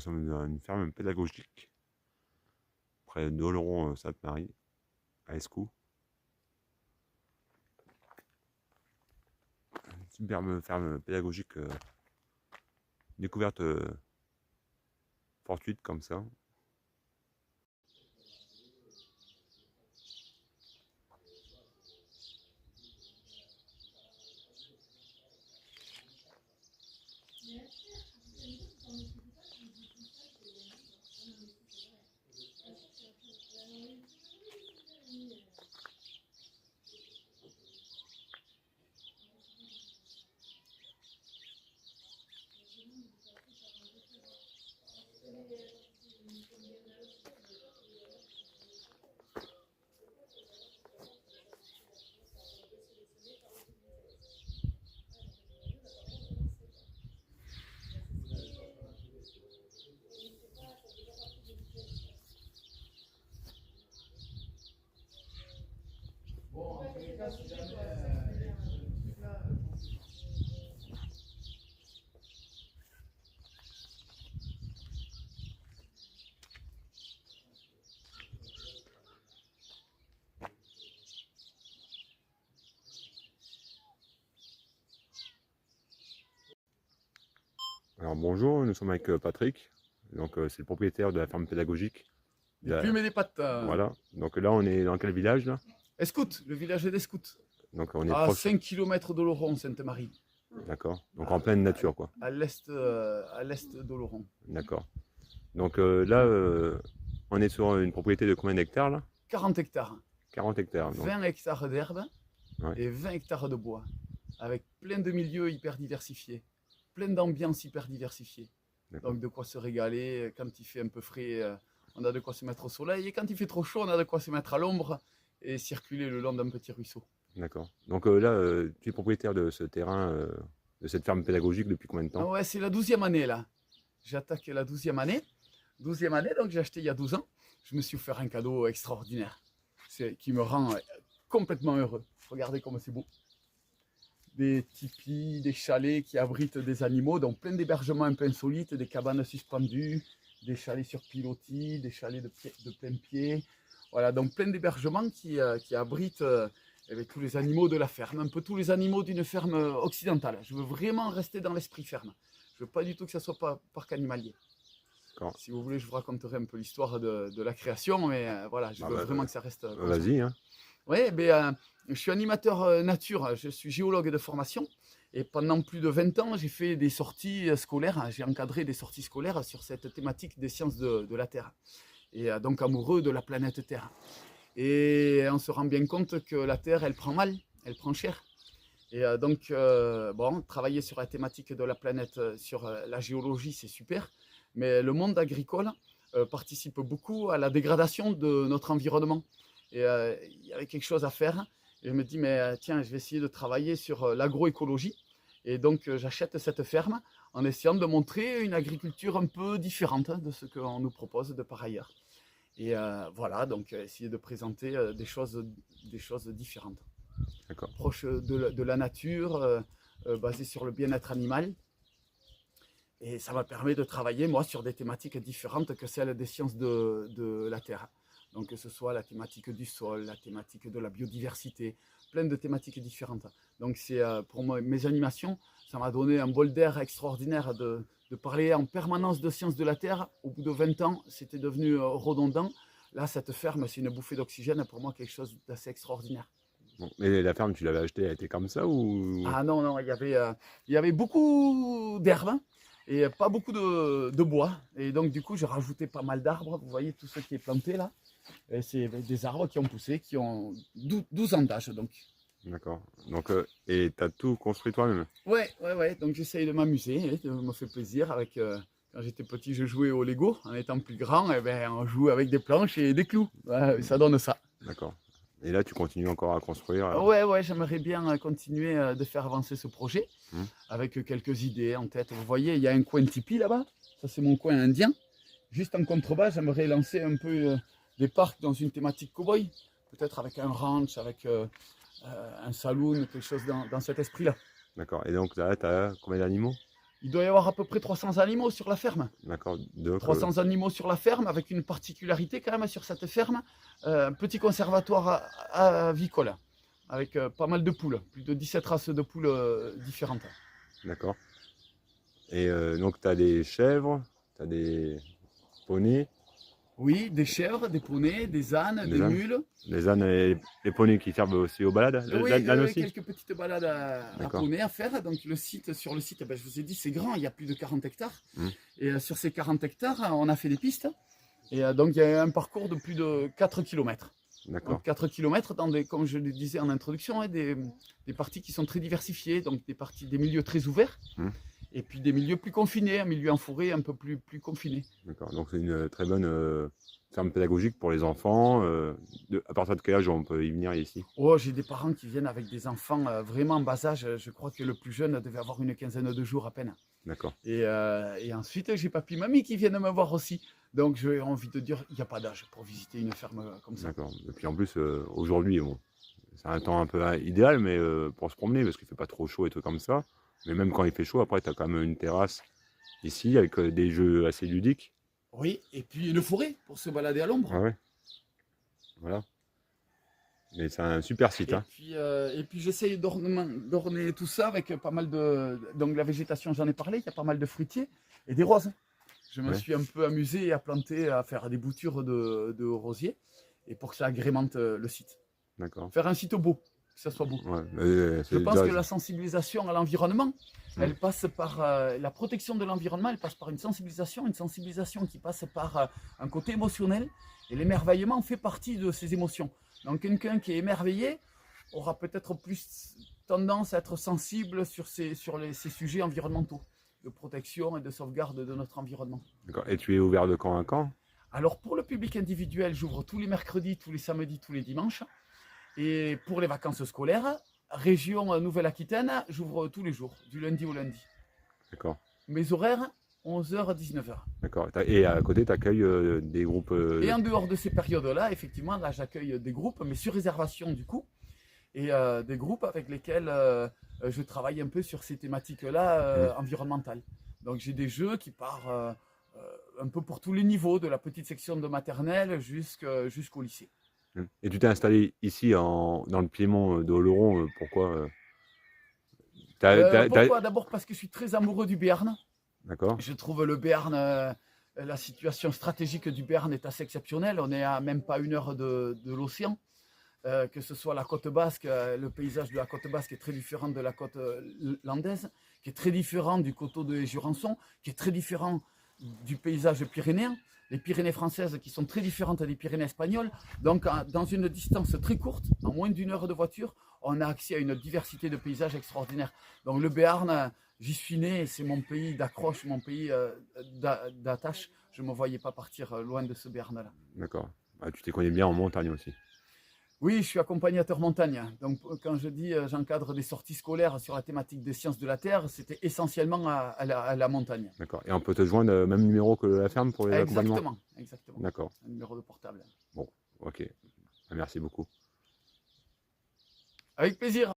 nous sommes dans une ferme pédagogique près d'Oloron-Sainte-Marie, à Escou. Une superbe ferme pédagogique découverte fortuite comme ça. Bon, en tous les cas, si jamais Alors bonjour, nous sommes avec Patrick, donc c'est le propriétaire de la ferme pédagogique. des plumes et des pattes. Voilà, donc là on est dans quel village là? Escout, le village des scouts. Donc on est À proche, 5 km d'Oloron, Sainte-Marie. d'accord, donc en pleine nature quoi, À l'est d'Oloron. d'accord. Donc là on est sur une propriété de combien d'hectares là? 40 hectares. 40 hectares, donc 20 hectares d'herbe Ouais. et 20 hectares de bois. Avec plein de milieux hyper diversifiés. Plein d'ambiances hyper diversifiées. d'accord. Donc de quoi se régaler. Quand il fait un peu frais, on a de quoi se mettre au soleil. Et quand il fait trop chaud, on a de quoi se mettre à l'ombre et circuler le long d'un petit ruisseau. D'accord. Donc là, tu es propriétaire de ce terrain, de cette ferme pédagogique depuis combien de Ah temps? ouais, c'est la 12e année là. J'attaque la 12e année. 12e année, donc j'ai acheté il y a 12 ans. Je me suis offert un cadeau extraordinaire. Qui me rend complètement heureux. Regardez comme c'est beau. Des tipis, des chalets qui abritent des animaux, donc plein d'hébergements un peu insolites, des cabanes suspendues, des chalets sur pilotis, des chalets de plein pied. Voilà, donc plein d'hébergements qui abritent tous les animaux de la ferme, un peu tous les animaux d'une ferme occidentale. Je veux vraiment rester dans l'esprit ferme. Je veux pas du tout que ça soit pas parc animalier. D'accord. Si vous voulez, je vous raconterai un peu l'histoire de la création, mais voilà, je veux vraiment que ça reste comme ça. Vas-y, hein. Oui, je suis animateur nature, je suis géologue de formation et pendant plus de 20 ans, j'ai fait des sorties scolaires, j'ai encadré des sorties scolaires sur cette thématique des sciences de la Terre et donc amoureux de la planète Terre. Et on se rend bien compte que la Terre, elle prend mal, elle prend cher. Et donc, bon, travailler sur la thématique de la planète, sur la géologie, c'est super, mais le monde agricole participe beaucoup à la dégradation de notre environnement. Et il y avait quelque chose à faire. Et je me dis, mais tiens, je vais essayer de travailler sur l'agroécologie. Et donc, j'achète cette ferme en essayant de montrer une agriculture un peu différente de ce qu'on nous propose de par ailleurs. Et voilà, donc essayer de présenter des choses différentes, D'accord. proches de la nature, basées sur le bien-être animal. Et ça m'a permis de travailler, moi, sur des thématiques différentes que celles des sciences de la Terre. Donc, que ce soit la thématique du sol, la thématique de la biodiversité, plein de thématiques différentes. Donc, c'est pour moi, mes animations, ça m'a donné un bol d'air extraordinaire de parler en permanence de sciences de la Terre. Au bout de 20 ans, c'était devenu redondant. Là, cette ferme, c'est une bouffée d'oxygène, pour moi, quelque chose d'assez extraordinaire. Bon. Mais la ferme, tu l'avais achetée, elle était comme ça ou? Ah non, non, il y avait beaucoup d'herbes et pas beaucoup de bois. Et donc, du coup, j'ai rajouté pas mal d'arbres. Vous voyez tout ce qui est planté là. Et c'est des arbres qui ont poussé, qui ont 12 ans d'âge. Donc, D'accord. Donc, et tu as tout construit toi-même? ouais. Donc, j'essaye de m'amuser, ça me fait plaisir. Quand j'étais petit, je jouais au Lego. En étant plus grand, on joue avec des planches et des clous. Ouais, ça donne ça. D'accord. Et là, tu continues encore à construire? Ouais, j'aimerais bien continuer de faire avancer ce projet Hmm. avec quelques idées en tête. Vous voyez, il y a un coin tipi là-bas. Ça, c'est mon coin indien. Juste en contrebas, j'aimerais lancer un peu des parcs dans une thématique cow-boy. Peut-être avec un ranch, avec un saloon, quelque chose dans cet esprit-là. D'accord. Et donc là, tu as combien d'animaux? Il doit y avoir à peu près 300 animaux sur la ferme. D'accord. Donc, 300 animaux sur la ferme, avec une particularité quand même sur cette ferme, un petit conservatoire avicole, avec pas mal de poules, plus de 17 races de poules différentes. d'accord. Et donc, tu as des chèvres, tu as des poneys, Oui, des chèvres, des poneys, des ânes, des ânes, mules. les ânes et les poneys qui servent aussi aux balades. Oui, L'âne oui, aussi? quelques petites balades à D'accord. poney à faire. Donc sur le site, ben, je vous ai dit, c'est grand, il y a plus de 40 hectares. Mmh. Et sur ces 40 hectares, on a fait des pistes. Et donc il y a un parcours de plus de 4 km. D'accord. Donc 4 km dans des, comme je le disais en introduction, hein, des parties qui sont très diversifiées, donc des milieux très ouverts, Mmh. et puis des milieux plus confinés, un milieu en forêt un peu plus confiné. D'accord. Donc, c'est une très bonne ferme pédagogique pour les enfants. À partir de quel âge on peut y venir ici? Oh, j'ai des parents qui viennent avec des enfants vraiment en bas âge. Je crois que le plus jeune devait avoir une quinzaine de jours à peine. D'accord. Et ensuite, j'ai papy, mamie qui viennent me voir aussi. Donc, j'ai envie de dire, il n'y a pas d'âge pour visiter une ferme comme ça. D'accord. Et puis en plus, aujourd'hui, bon, c'est un temps un peu idéal, mais pour se promener, parce qu'il fait pas trop chaud et tout comme ça. Mais même quand il fait chaud, après, tu as quand même une terrasse ici avec des jeux assez ludiques. Oui, et puis une forêt pour se balader à l'ombre. Ah ouais. Voilà. Mais c'est un super site, hein. Et puis j'essaye d'orner tout ça avec pas mal de... Donc la végétation, j'en ai parlé, il y a pas mal de fruitiers et des roses. Je me Ouais. suis un peu amusé à planter, à faire des boutures de rosiers, et pour que ça agrémente le site. D'accord. Faire un site beau, que ça soit beau. Ouais. Je pense que la sensibilisation à l'environnement, elle Mm. passe par la protection de l'environnement, elle passe par une sensibilisation qui passe par un côté émotionnel. Et l'émerveillement fait partie de ces émotions. Donc quelqu'un qui est émerveillé aura peut-être plus tendance à être sensible sur ces sujets environnementaux, de protection et de sauvegarde de notre environnement. D'accord. Et tu es ouvert de quand à quand? Alors pour le public individuel, j'ouvre tous les mercredis, tous les samedis, tous les dimanches. Et pour les vacances scolaires, région Nouvelle-Aquitaine, j'ouvre tous les jours, du lundi au lundi. D'accord. Mes horaires, 11h, 19h. D'accord. Et à côté, tu accueilles des groupes. Et en dehors de ces périodes-là, effectivement, là, j'accueille des groupes, mais sur réservation du coup. Et des groupes avec lesquels je travaille un peu sur ces thématiques-là environnementales. Donc j'ai des jeux qui partent un peu pour tous les niveaux, de la petite section de maternelle jusqu'au lycée. Et tu t'es installé ici dans le Piémont d'Oloron, pourquoi Pourquoi? D'abord parce que je suis très amoureux du Béarn. D'accord. Je trouve le Béarn, la situation stratégique du Béarn est assez exceptionnelle. On est à même pas 1 heure de l'océan. Que ce soit la côte basque, le paysage de la côte basque est très différent de la côte landaise, qui est très différent du coteau de Jurançon, qui est très différent du paysage pyrénéen, les Pyrénées françaises qui sont très différentes des Pyrénées espagnoles. Donc, dans une distance très courte, en moins d'1 heure de voiture, on a accès à une diversité de paysages extraordinaires. Donc, le Béarn, j'y suis né, c'est mon pays d'accroche, mon pays d'attache. Je ne me voyais pas partir loin de ce Béarn-là. D'accord. Ah, tu t'y connais bien en montagne aussi. Oui, je suis accompagnateur montagne. Donc, quand je dis j'encadre des sorties scolaires sur la thématique des sciences de la Terre, c'était essentiellement à la montagne. D'accord. Et on peut te joindre même numéro que la ferme pour les accompagnements? Exactement, exactement. D'accord. Un numéro de portable. Bon, ok. Merci beaucoup. Avec plaisir.